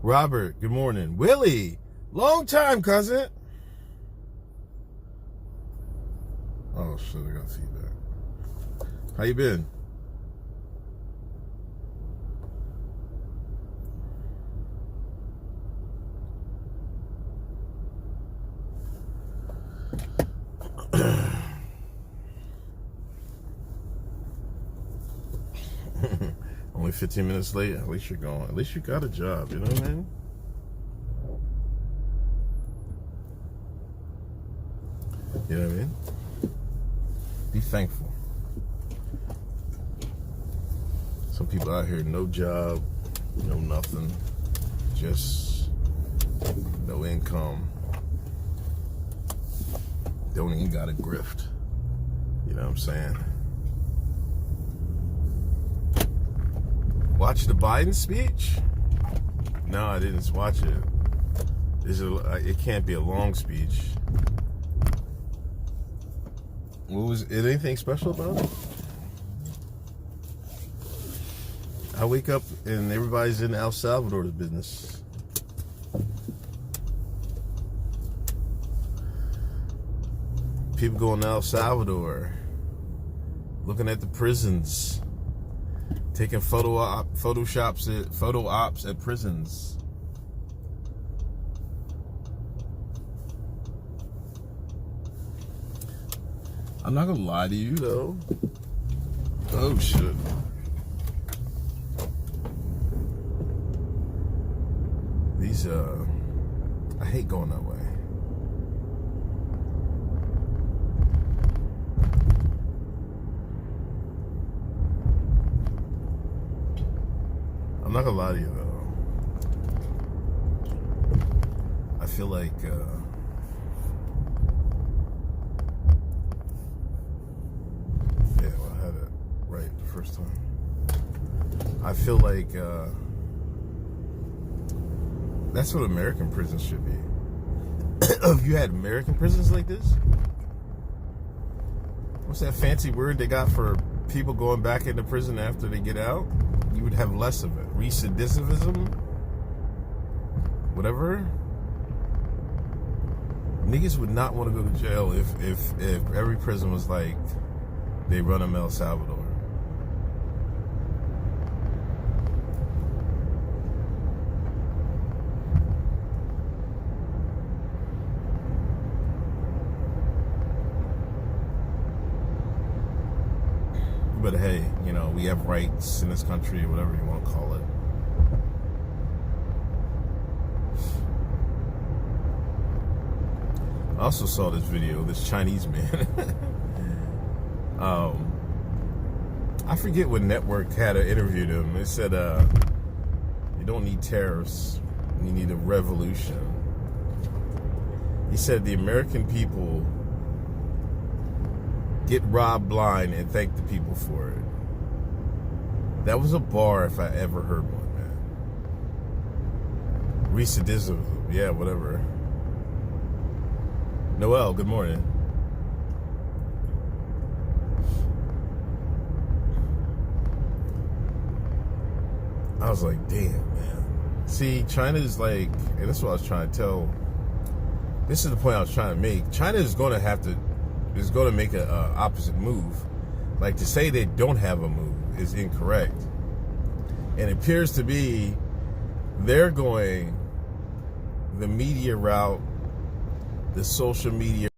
Robert, good morning. Willie, long time, cousin. Oh, shit, I got feedback. How you been? Only 15 minutes late. At least you're going. At least you got a job. You know what I mean? You know what I mean? Be thankful. Some people out here, no job, no nothing, just no income. Don't even got a grift. You know what I'm saying? Watch the Biden speech? No, I didn't watch it. It can't be a long speech. What was it? Anything special about it? I wake up and everybody's in El Salvador's business. People going to El Salvador, looking at the prisons, taking photo ops at prisons. I'm not gonna lie to you though. Oh shit. These I hate going that way. I'm not gonna lie to you though. I feel like first time. I feel like that's what American prisons should be. If you had American prisons like this, what's that fancy word they got for people going back into prison after they get out? You would have less of it. Recidivism? Whatever. Niggas would not want to go to jail if every prison was like they run in El Salvador. But hey, you know, we have rights in this country, whatever you want to call it. I also saw this video, this Chinese man. I forget what network had interviewed him. It said, you don't need tariffs, you need a revolution. He said the American people get robbed blind and thank the people for it. That was a bar if I ever heard one, man. Recidivism, yeah, whatever. Noel, good morning. I was like, damn, man. See, China's like, and this is what I was trying to tell. This is the point I was trying to make. China is going to make an opposite move. Like, to say they don't have a move is incorrect. And it appears to be they're going the media route, the social media.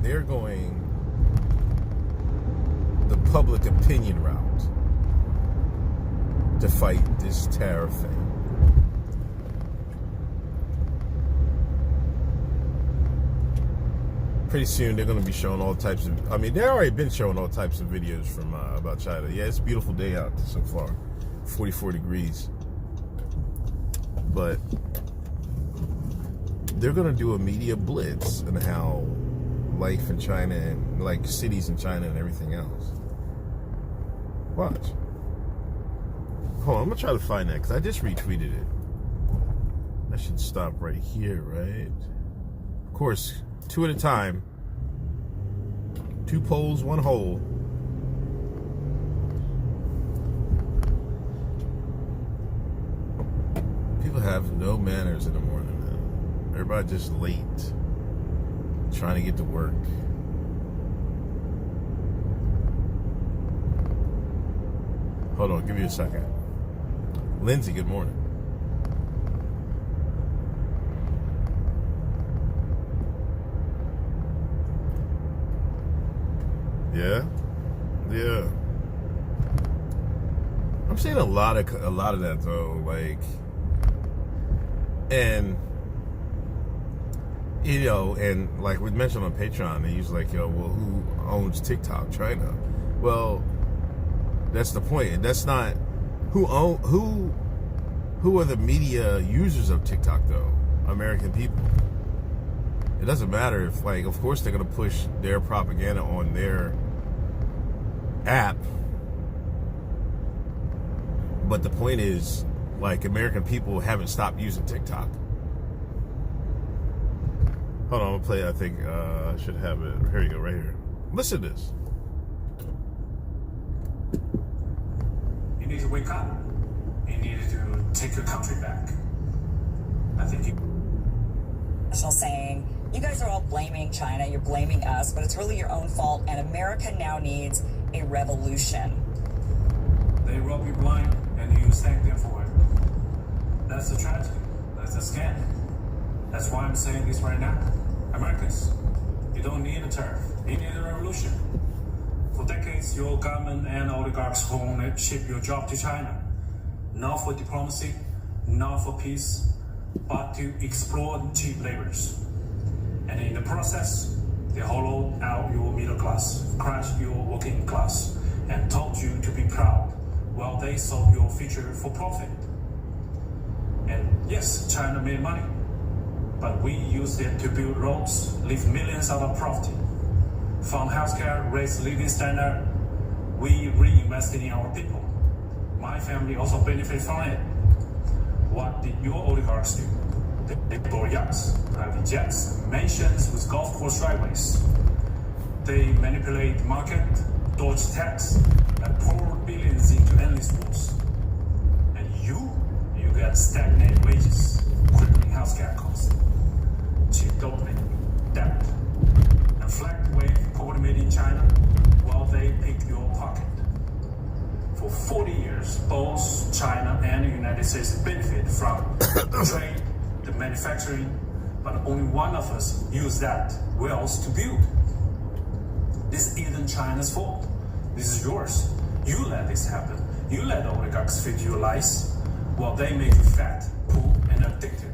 They're going the public opinion route to fight this tariff thing. Pretty soon they're going to be showing all types of, I mean, they've already been showing all types of videos from about China. Yeah, it's a beautiful day out so far, 44 degrees. But they're going to do a media blitz on how life in China and like cities in China and everything else. Watch. Hold on, I'm gonna try to find that because I just retweeted it. I should stop right here, right? Of course, two at a time. Two poles, one hole. People have no manners in the morning, man. Everybody just late, trying to get to work. Hold on, give me a second. Lindsay, good morning. Yeah. I'm seeing a lot of that though, like, and you know, and like we mentioned on Patreon, and he's like, yo, well, who owns TikTok? China. Well, that's the point. That's not who are the media users of TikTok though? American people. It doesn't matter if, like, of course they're gonna push their propaganda on their app, but the point is, like, American people haven't stopped using TikTok. Hold on, I'm gonna play. I think I should have it. Here you go, right here. Listen to this. You need to wake up. You need to take your country back. I think you. Saying, you guys are all blaming China, you're blaming us, but it's really your own fault, and America now needs a revolution. They rob you blind, and you thank them for it. That's a tragedy. That's a scam. That's why I'm saying this right now. Americans, you don't need a tariff. You need a revolution. For decades, your government and oligarchs only ship your job to China. Not for diplomacy, not for peace, but to exploit cheap laborers. And in the process, they hollowed out your middle class, crushed your working class, and taught you to be proud while they sold your future for profit. And yes, China made money, but we used it to build roads, leave millions out of poverty, fund healthcare, raise living standard. We reinvested in our people. My family also benefited from it. What did your oligarchs do? They bought yachts, private jets, mansions with golf course driveways. They manipulate the market, dodge tax, and pour billions into endless wars. And you get stagnant wages, crippling healthcare costs, cheap doping, debt, and flag wave code made in China while they pick your pocket. For 40 years, both China and the United States benefit from trade, the manufacturing, but only one of us use that wealth to build. This isn't China's fault. This is yours. You let this happen. You let the oligarchs feed you lies while they make you fat, poor, and addicted.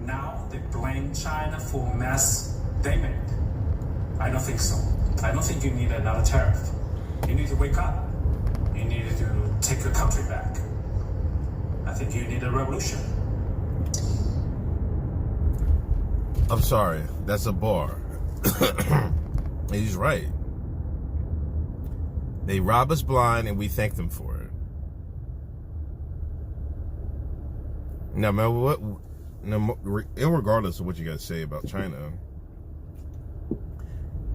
Now they blame China for mess they made. I don't think so. I don't think you need another tariff. You need to wake up. You need to take your country back. I think you need a revolution. I'm sorry, that's a bar. He's right. They rob us blind and we thank them for it. Now, man, regardless of what you got to say about China,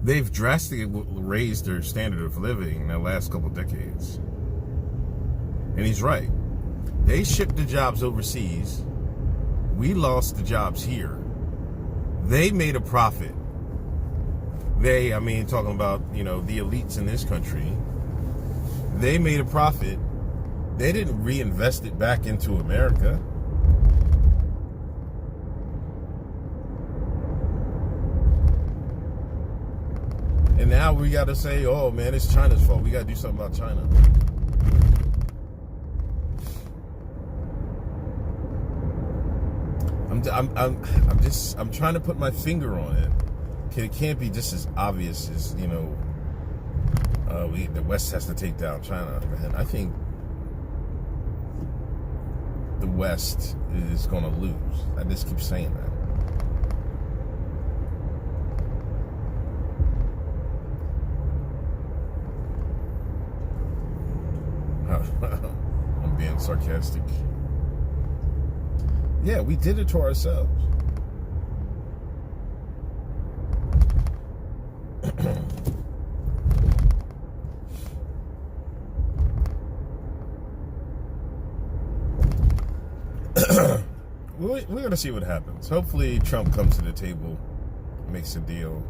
they've drastically raised their standard of living in the last couple of decades. And he's right. They shipped the jobs overseas. We lost the jobs here. They made a profit. Talking about, the elites in this country. They made a profit. They didn't reinvest it back into America. And now we got to say, oh man, it's China's fault. We got to do something about China. I'm trying to put my finger on it. It can't be just as obvious as, the West has to take down China. Man, I think the West is going to lose. I just keep saying that. I'm being sarcastic. Yeah, we did it to ourselves. we're gonna see what happens. Hopefully, Trump comes to the table, makes a deal.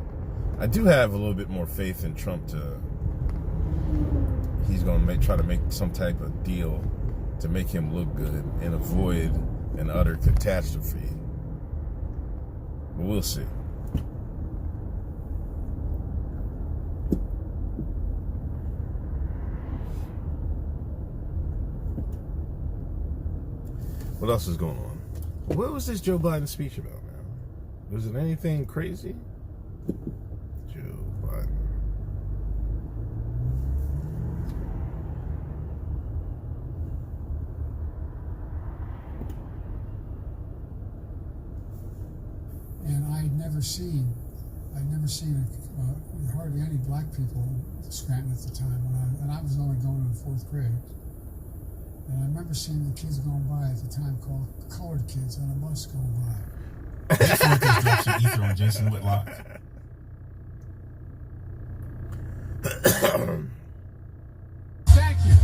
I do have a little bit more faith in Trump he's gonna try to make some type of deal to make him look good and avoid an utter catastrophe. But we'll see. What else is going on? What was this Joe Biden speech about, man? Was it anything crazy? Joe Biden. And I'd never seen hardly any black people in Scranton at the time and I was only going in the 4th grade. And I remember seeing the kids going by at the time called colored kids on a bus going by. Drops of ether on Jason Whitlock. Thank you.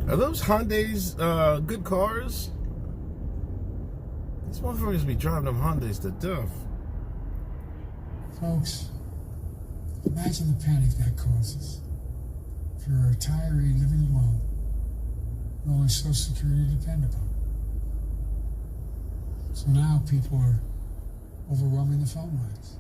Are those Hyundais good cars? These motherfuckers be driving them Hyundais to death. Folks, imagine the panic that causes. If you're a retiree living alone, with only Social Security to depend upon. So now people are overwhelming the phone lines.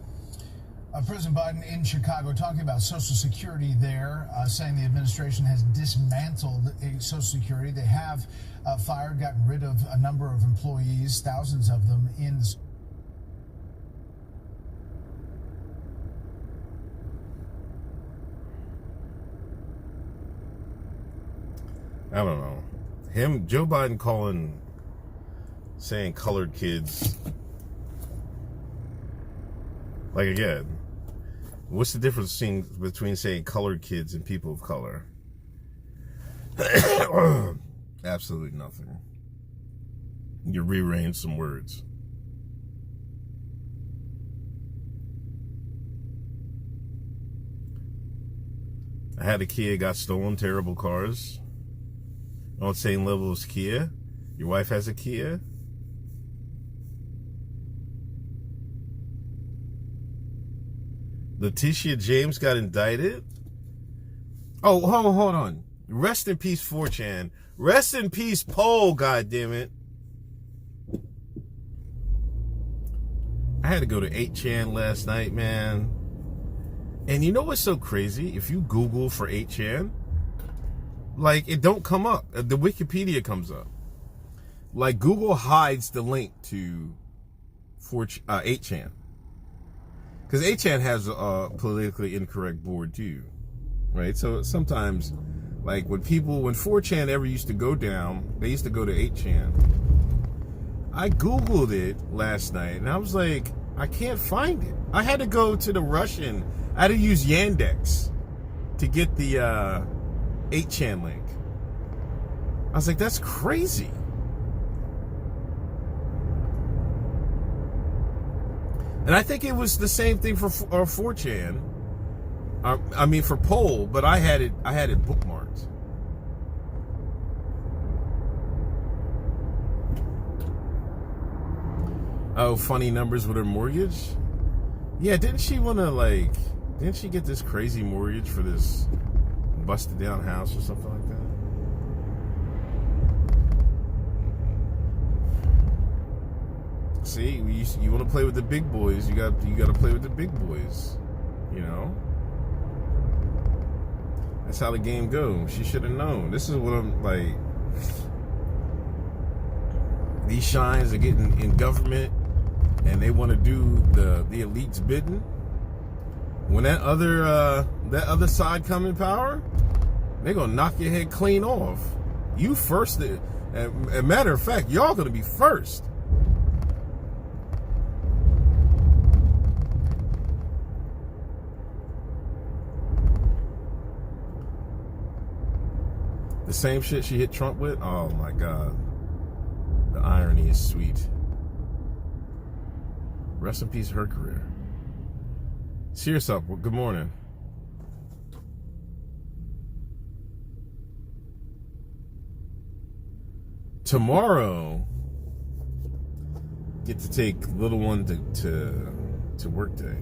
President Biden in Chicago talking about Social Security there, saying the administration has dismantled Social Security. They have gotten rid of a number of employees, thousands of them in the... I don't know. Joe Biden saying colored kids. Like, again, what's the difference between saying colored kids and people of color? Absolutely nothing. You rearrange some words. I had a Kia, got stolen, terrible cars. On the same level as Kia. Your wife has a Kia. Letitia James got indicted. Oh, hold on. Rest in peace, 4chan. Rest in peace, Poll, goddammit. I had to go to 8chan last night, man. And you know what's so crazy? If you Google for 8chan, like, it don't come up. The Wikipedia comes up. Like, Google hides the link to 8chan. Because 8chan has a politically incorrect board too, right? So sometimes, like when 4chan ever used to go down, they used to go to 8chan. I Googled it last night and I was like, I can't find it. I had to go to the Russian. I had to use Yandex to get the 8chan link. I was like, that's crazy. And I think it was the same thing for 4chan. I mean for Poll, but I had it bookmarked. Oh, funny numbers with her mortgage? Yeah, didn't she get this crazy mortgage for this busted down house or something like that? See, you want to play with the big boys, you got to play with the big boys, you know? That's how the game goes. She should have known. This is what I'm like. These shines are getting in government and they want to do the elite's bidding. When that other side come in power, they're gonna knock your head clean off. You first. As a matter of fact, y'all gonna be first. The same shit she hit Trump with? Oh my God. The irony is sweet. Rest in peace, her career. Serious up. Well, good morning. Tomorrow, get to take little one to work day.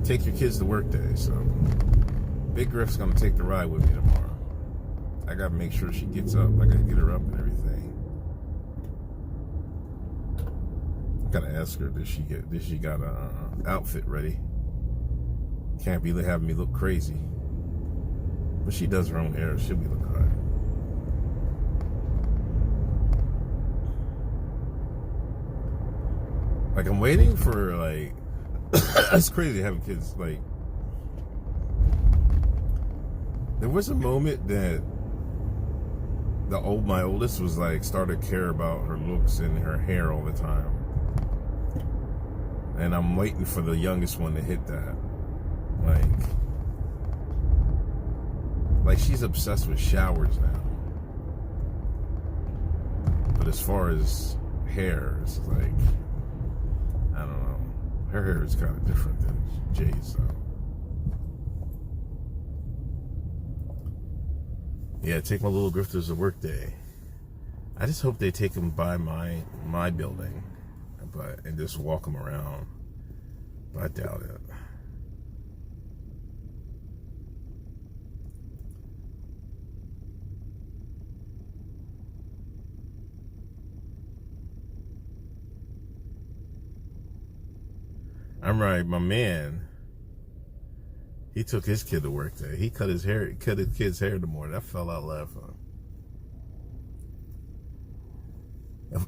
Take your kids to work day. So Big Griff's gonna take the ride with me tomorrow. I gotta make sure she gets up. I gotta get her up and everything. I gotta ask her, did she got a outfit ready? Can't be having me look crazy. But she does her own hair. She'll be looking hard. Like, I'm waiting for, like, it's crazy having kids. Like, there was a moment that my oldest was like, started to care about her looks and her hair all the time. And I'm waiting for the youngest one to hit that. Like she's obsessed with showers now. But as far as hair, it's like, I don't know. Her hair is kind of different than Jay's, so. Yeah, take my little grifters to work day. I just hope they take them by my building, and just walk them around. But I doubt it. I'm right, my man. He took his kid to work day. He cut his kid's hair in the morning. I fell out laughing.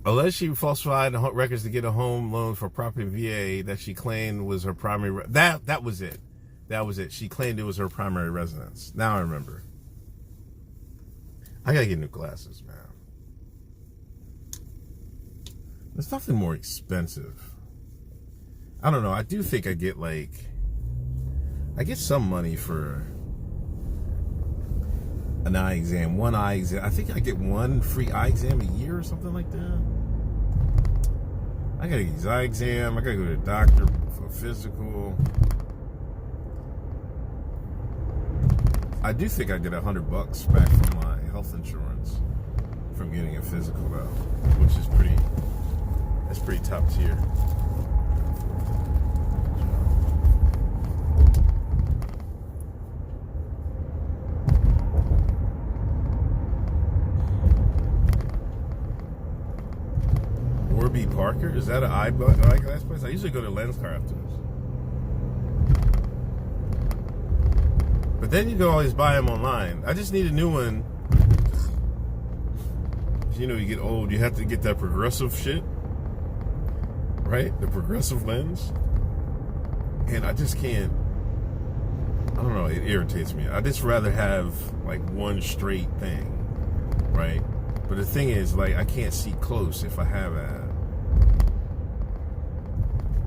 Unless she falsified records to get a home loan for property in VA that she claimed was her primary. That was it. That was it. She claimed it was her primary residence. Now I remember. I gotta get new glasses, man. There's nothing more expensive. I don't know. I do think I get some money for an eye exam, one eye exam. I think I get one free eye exam a year or something like that. I gotta get his eye exam. I gotta go to the doctor for a physical. I do think I get $100 back from my health insurance from getting a physical though, which is that's pretty top tier. Warby Parker? Is that an eyeglass place? I usually go to Lens Crafters. But then you can always buy them online. I just need a new one. You know, you get old, you have to get that progressive shit. Right? The progressive lens. And I just can't. I don't know, it irritates me. I just rather have like one straight thing. Right? But the thing is, like, I can't see close if I have that.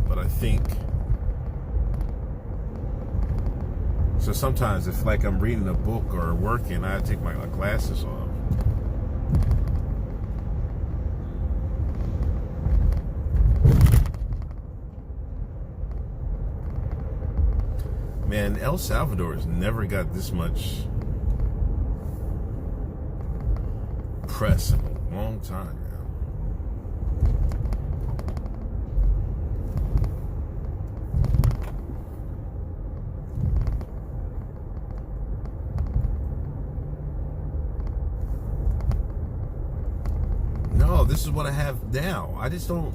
But I think, so sometimes if like I'm reading a book or working, I take my glasses off. Man, El Salvador has never got this much press in a long time. No, this is what I have now. I just don't.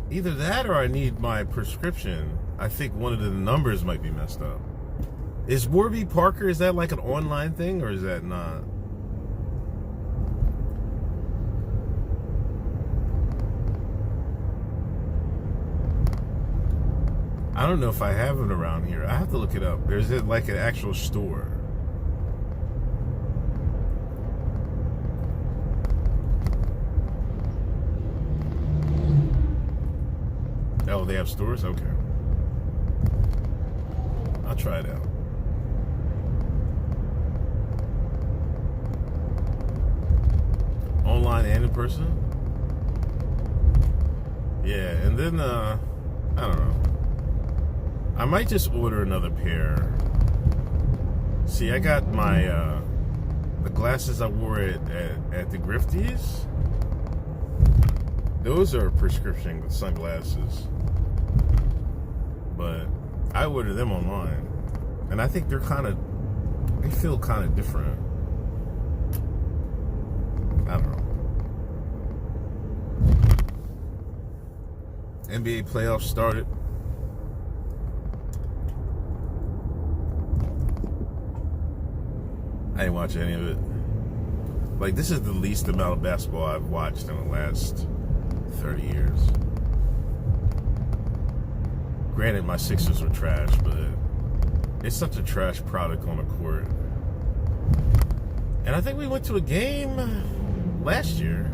Either that or I need my prescription. I think one of the numbers might be messed up. Is Warby Parker, is that like an online thing or is that not? I don't know if I have it around here. I have to look it up. There's like an actual store. Oh, they have stores? Okay. I'll try it out. Online and in person? Yeah, and then, I don't know. I might just order another pair. See, I got my, the glasses I wore at the Grifties. Those are prescription sunglasses. But I ordered them online. And I think they feel kind of different. I don't know. NBA playoffs started. I didn't watch any of it. Like, this is the least amount of basketball I've watched in the last 30 years. Granted, my Sixers were trash, but it's such a trash product on the court. And I think we went to a game last year.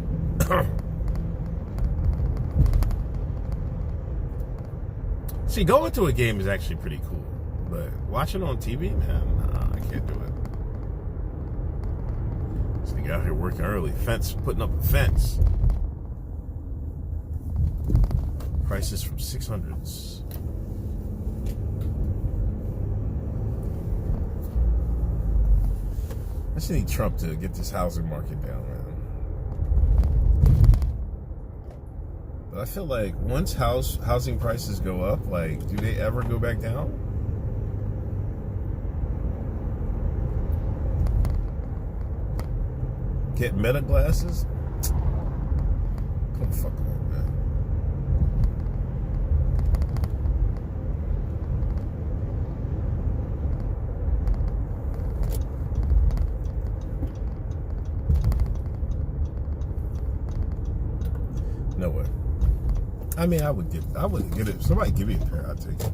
See, going to a game is actually pretty cool. But watching on TV, man, nah, I can't do it. So you out here working early. Putting up a fence. Prices from 600s. I just need Trump to get this housing market down, man. But I feel like once housing prices go up, like, do they ever go back down? Get Meta glasses? Come fuck on, man. No way. I mean, I wouldn't get it. If somebody give me a pair, I'd take it.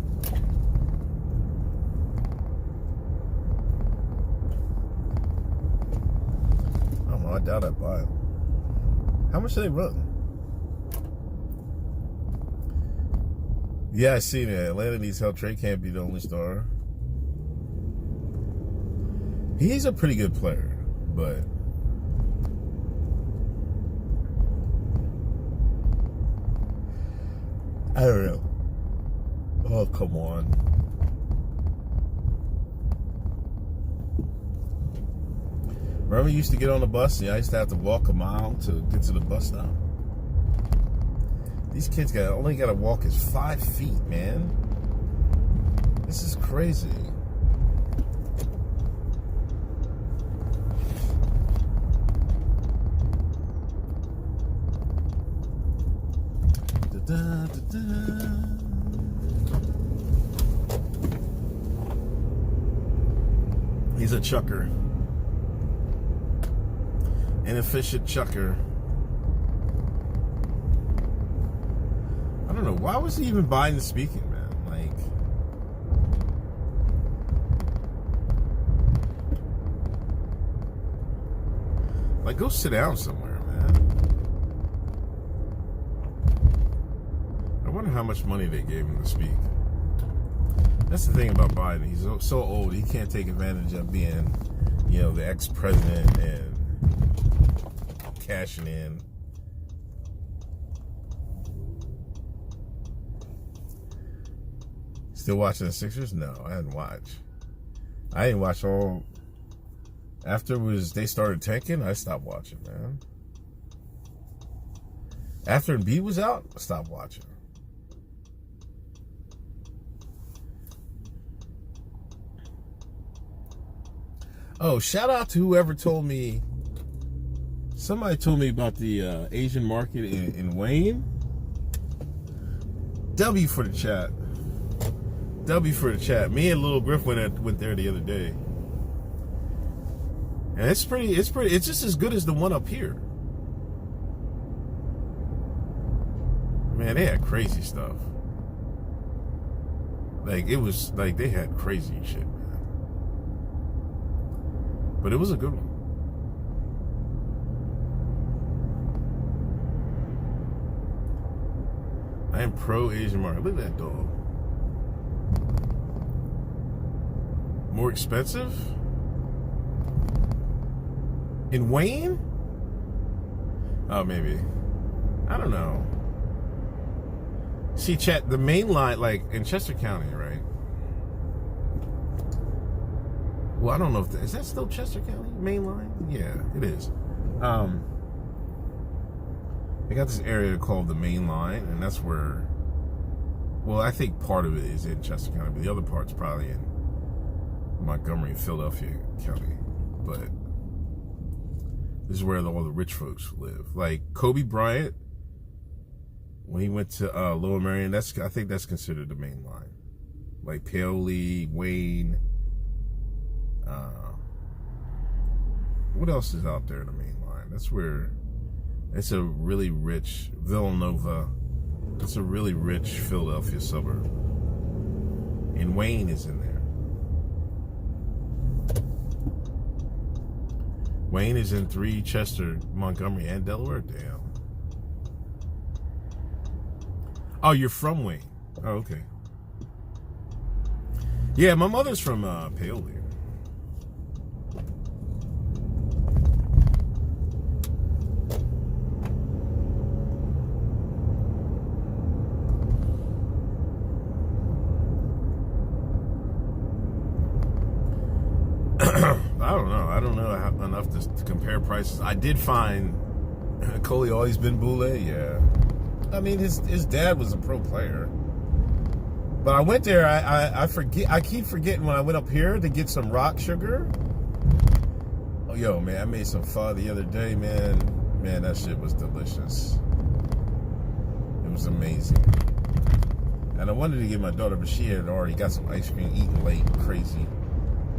I don't know. I doubt I'd buy them. How much do they run? Yeah, I seen it. Atlanta needs help. Trey can't be the only star. He's a pretty good player, but I don't know. Oh, come on. Remember you used to get on the bus? Yeah, I used to have to walk a mile to get to the bus stop. These kids only got to walk is 5 feet, man. This is crazy. He's a chucker. Inefficient chucker. I don't know. Why was he even buying the speaking, man? Like, go sit down somewhere, man. I wonder how much money they gave him to speak. That's the thing about Biden. He's so old, he can't take advantage of being, the ex-president and cashing in. Still watching the Sixers? No, I didn't watch. I didn't watch all. After they started tanking, I stopped watching, man. After Embiid was out, I stopped watching. Oh, shout out to whoever told me. Somebody told me about the Asian market in Wayne. W for the chat. W for the chat. Me and Little Griff went there the other day. And it's just as good as the one up here. Man, they had crazy stuff. Like, it was like they had crazy shit, man. But it was a good one. I am pro Asian market. Look at that dog. More expensive? In Wayne? Oh, maybe. I don't know. See, chat, the main line, like in Chester County, right? Well, I don't know if is that still Chester County main line? Yeah, it is. They got this area called the main line, and that's where. Well, I think part of it is in Chester County, but the other part's probably in Montgomery, Philadelphia County. But this is where all the rich folks live. Like Kobe Bryant, when he went to Lower Merion, I think that's considered the main line. Like Paoli, Wayne. What else is out there in the main line? That's where it's a really rich Villanova. It's a really rich Philadelphia suburb. And Wayne is in there. Wayne is in 3, Chester, Montgomery, and Delaware. Damn. Oh, you're from Wayne. Oh, okay. Yeah, my mother's from Paoli. I don't know enough to compare prices. I did find Coley always been Boule, yeah. I mean, his dad was a pro player. But I went there, I keep forgetting when I went up here to get some rock sugar. Oh, yo, man, I made some pho the other day, man. Man, that shit was delicious. It was amazing. And I wanted to get my daughter, but she had already got some ice cream, eating late, crazy.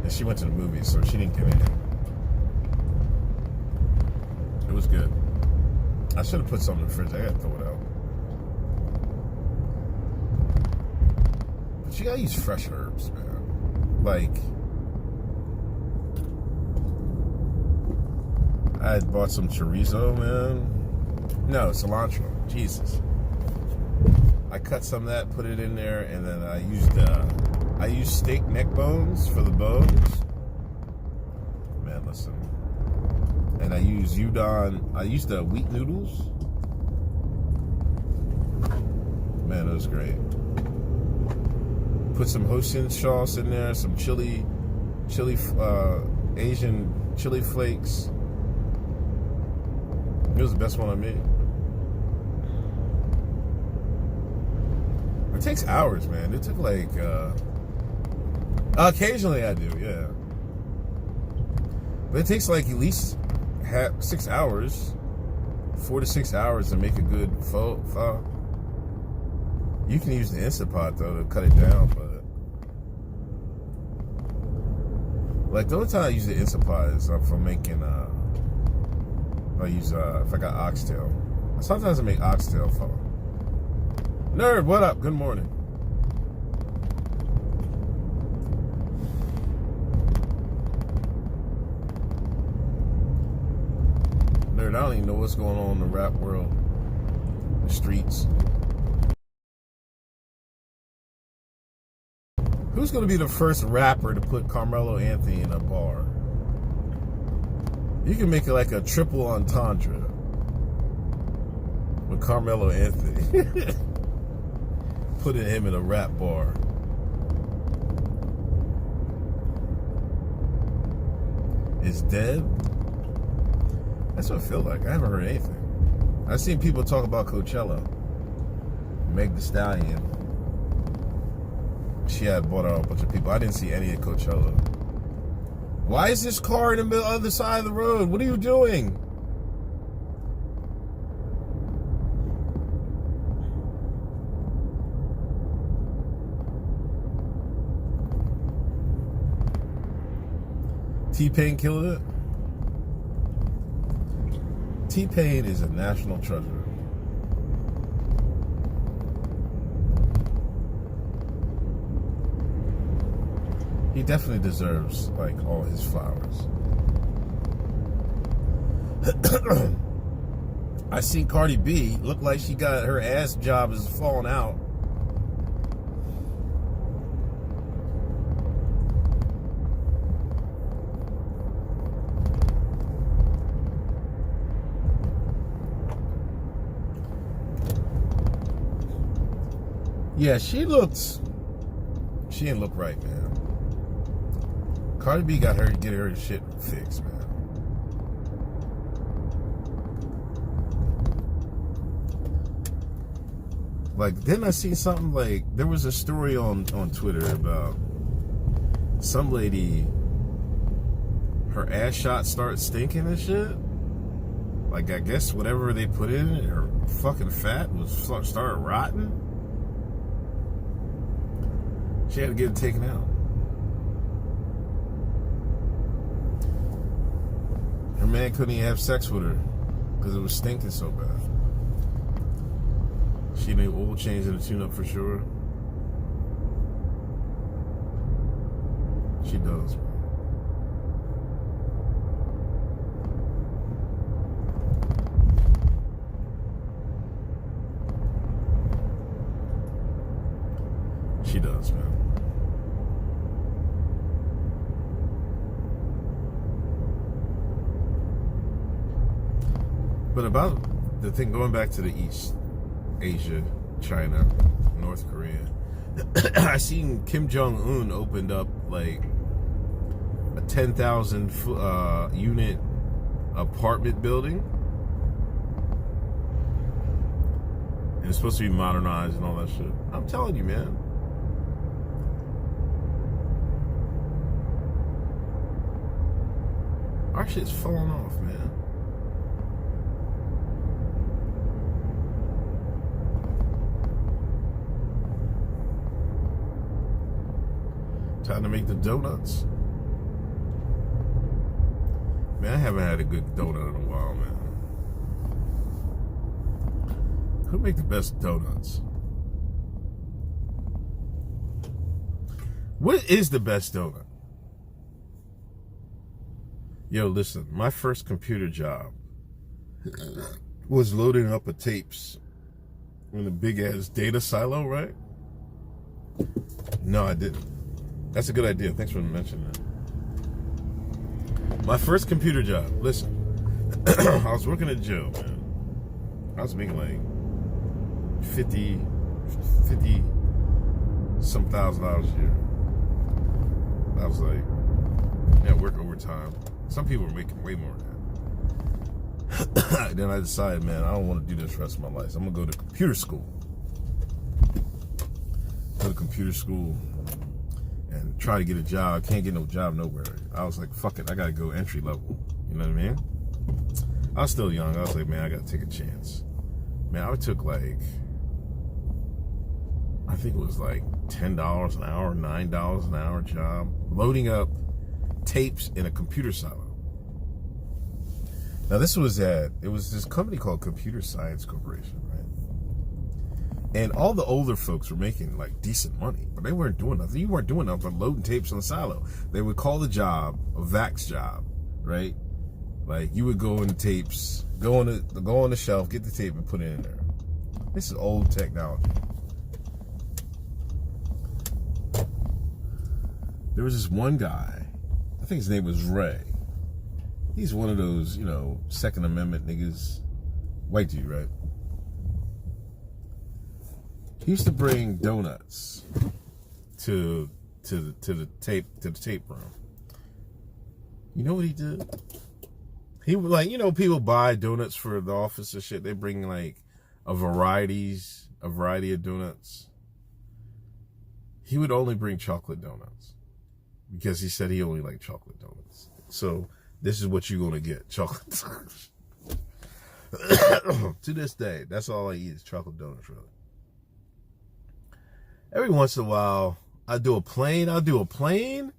And she went to the movies, so she didn't get in. It was good. I should have put something in the fridge. I gotta throw it out. But you gotta use fresh herbs, man. Like, I had bought some chorizo, man. No, cilantro. Jesus. I cut some of that, put it in there, and then I used steak neck bones for the bones. Man, listen. And I used udon. I used the wheat noodles. Man, it was great. Put some Hoisin sauce in there, some chili, Asian chili flakes. It was the best one I made. It takes hours, man. It took like, occasionally I do, yeah. But it takes like at least 6 hours, 4 to 6 hours to make a good pho. You can use the Instant Pot though to cut it down, but like the only time I use the Instant Pot is if I'm making I use if I got oxtail. Sometimes I make oxtail pho. Nerd, what up? Good morning. Nerd, I don't even know what's going on in the rap world, the streets. Who's going to be the first rapper to put Carmelo Anthony in a bar? You can make it like a triple entendre with Carmelo Anthony. Putting him in a rap bar. Is dead? That's what I feel like. I haven't heard anything. I've seen people talk about Coachella. Meg Thee Stallion. She had bought out a bunch of people. I didn't see any at Coachella. Why is this car in the middle of the side of the road? What are you doing? T-Pain killed it? T-Pain is a national treasure. He definitely deserves, like, all his flowers. I seen Cardi B look like she got her ass job is falling out. Yeah, she didn't look right, man. Cardi B got her to get her shit fixed, man. Like, didn't I see something like, there was a story on Twitter about some lady, her ass shot started stinking and shit. Like, I guess whatever they put in it, her fucking fat started rotting. She had to get it taken out. Her man couldn't even have sex with her because it was stinking so bad. She need oil change and a tune-up for sure. She does. She does, man. But about the thing, going back to the East, Asia, China, North Korea, I seen Kim Jong-un opened up like a 10,000 unit apartment building. And it's supposed to be modernized and all that shit. I'm telling you, man. Our shit's falling off, man. Time to make the donuts. Man, I haven't had a good donut in a while, man. Who make the best donuts? What is the best donut? Yo, listen, my first computer job was loading up of tapes in a big ass data silo, right? No, I didn't. That's a good idea. Thanks for mentioning that. My first computer job, listen, I was working at Joe, man. I was making like 50 some $1,000 a year. I was like, yeah, work overtime. Some people were making way more than that. Then I decided, man, I don't want to do this the rest of my life. I'm going to go to computer school. Go to computer school and try to get a job. Can't get no job nowhere. I was like, fuck it, I gotta go entry level. You know what I mean? I was still young. I was like, man, I gotta take a chance. Man, I took like, I think it was like $10 an hour, $9 an hour job, loading up tapes in a computer silo. Now it was this company called Computer Science Corporation, right? And all the older folks were making like decent money, but they weren't doing nothing. You weren't doing nothing but loading tapes on the silo. They would call the job a vax job, right? Like you would go in the tapes, go on the shelf, get the tape and put it in there. This is old technology. There was this one guy, I think his name was Ray. He's one of those, you know, Second Amendment niggas. White dude, right? He used to bring donuts to the tape room. You know what he did? He would, like, you know, people buy donuts for the office and shit. They bring like a variety of donuts. He would only bring chocolate donuts because he said he only liked chocolate donuts. So this is what you're gonna get: chocolate donuts. To this day, that's all I eat is chocolate donuts, really. Every once in a while, I'll do a plain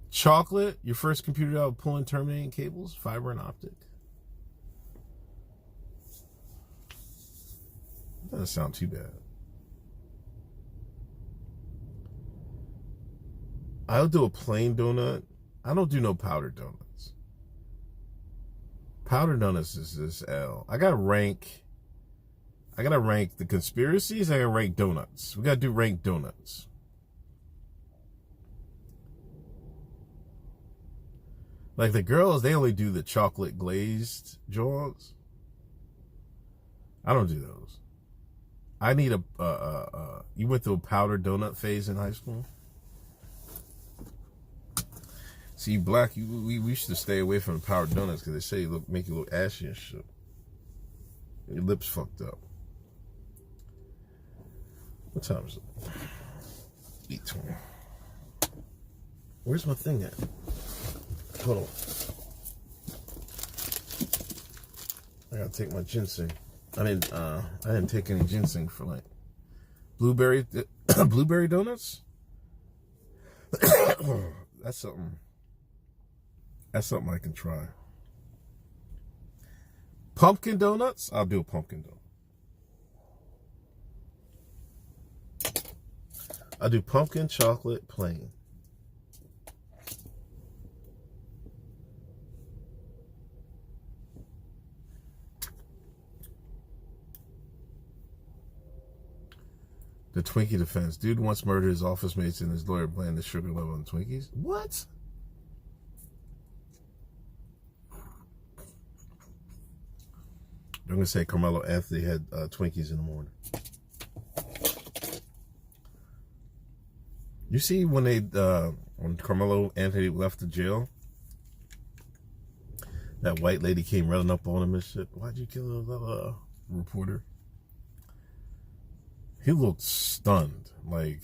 chocolate. Your first computer job pulling terminating cables, fiber and optic. Doesn't sound too bad. I'll do a plain donut. I don't do no powdered donuts. Powdered donuts is this L. I gotta rank the conspiracies. I gotta rank donuts. We gotta do rank donuts. Like the girls, they only do the chocolate glazed joints. I don't do those. I need you went through a powdered donut phase in high school? See, black, we should stay away from the powdered donuts because they say make you look ashy and shit. Your lips fucked up. What time is it? 8:20. Where's my thing at? Hold on. I gotta take my ginseng. I didn't take any ginseng for like blueberry donuts. That's something I can try. Pumpkin donuts? I'll do a pumpkin donut. I'll do pumpkin chocolate plain. The Twinkie defense. Dude once murdered his office mates and his lawyer blamed the sugar level on Twinkies. What? I'm going to say Carmelo Anthony had Twinkies in the morning. You see when when Carmelo Anthony left the jail, that white lady came running up on him and shit. Why'd you kill the reporter? He looked stunned. Like,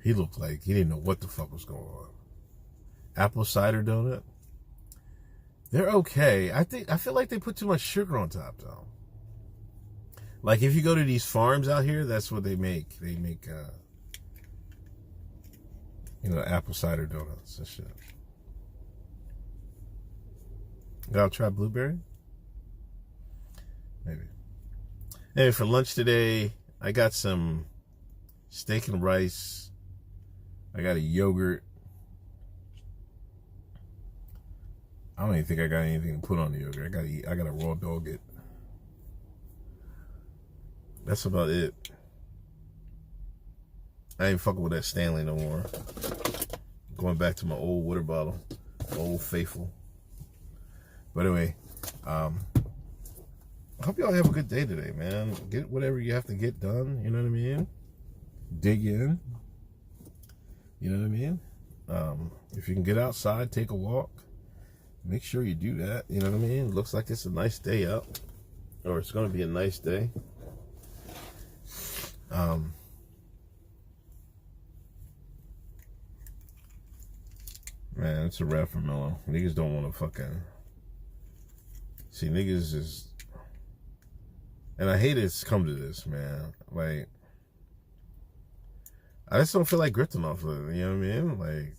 he looked like he didn't know what the fuck was going on. Apple cider donut? They're okay. I feel like they put too much sugar on top, though. Like, if you go to these farms out here, that's what they make. They make, apple cider donuts and shit. I'll try blueberry? Maybe. Hey, for lunch today, I got some steak and rice. I got a yogurt. I don't even think I got anything to put on the yogurt. I gotta raw dog it. That's about it. I ain't fucking with that Stanley no more. Going back to my old water bottle. Old faithful. But anyway, I hope y'all have a good day today, man. Get whatever you have to get done, you know what I mean? Dig in. You know what I mean? If you can get outside, take a walk. Make sure you do that, you know what I mean? Looks like it's a nice day out. Or it's going to be a nice day. Man, it's a wrap for Mello. Niggas don't want to fucking... See, niggas is... And I hate it's come to this, man. Like, I just don't feel like grifting off of it, you know what I mean?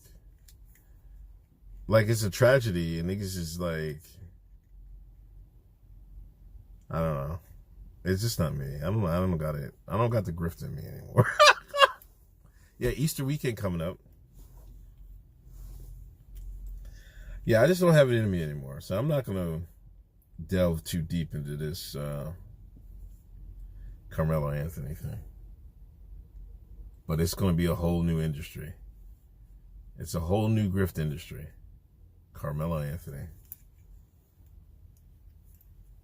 Like it's a tragedy, and niggas is like... I don't know. It's just not me. I don't got it. I don't got the grift in me anymore. Yeah, Easter weekend coming up. Yeah, I just don't have it in me anymore. So I'm not gonna delve too deep into this Carmelo Anthony thing. But it's gonna be a whole new industry. It's a whole new grift industry. Carmelo Anthony.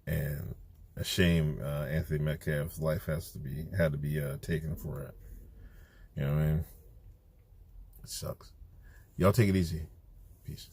And a shame Anthony Metcalf's life had to be taken for it. You know what I mean? It sucks. Y'all take it easy. Peace.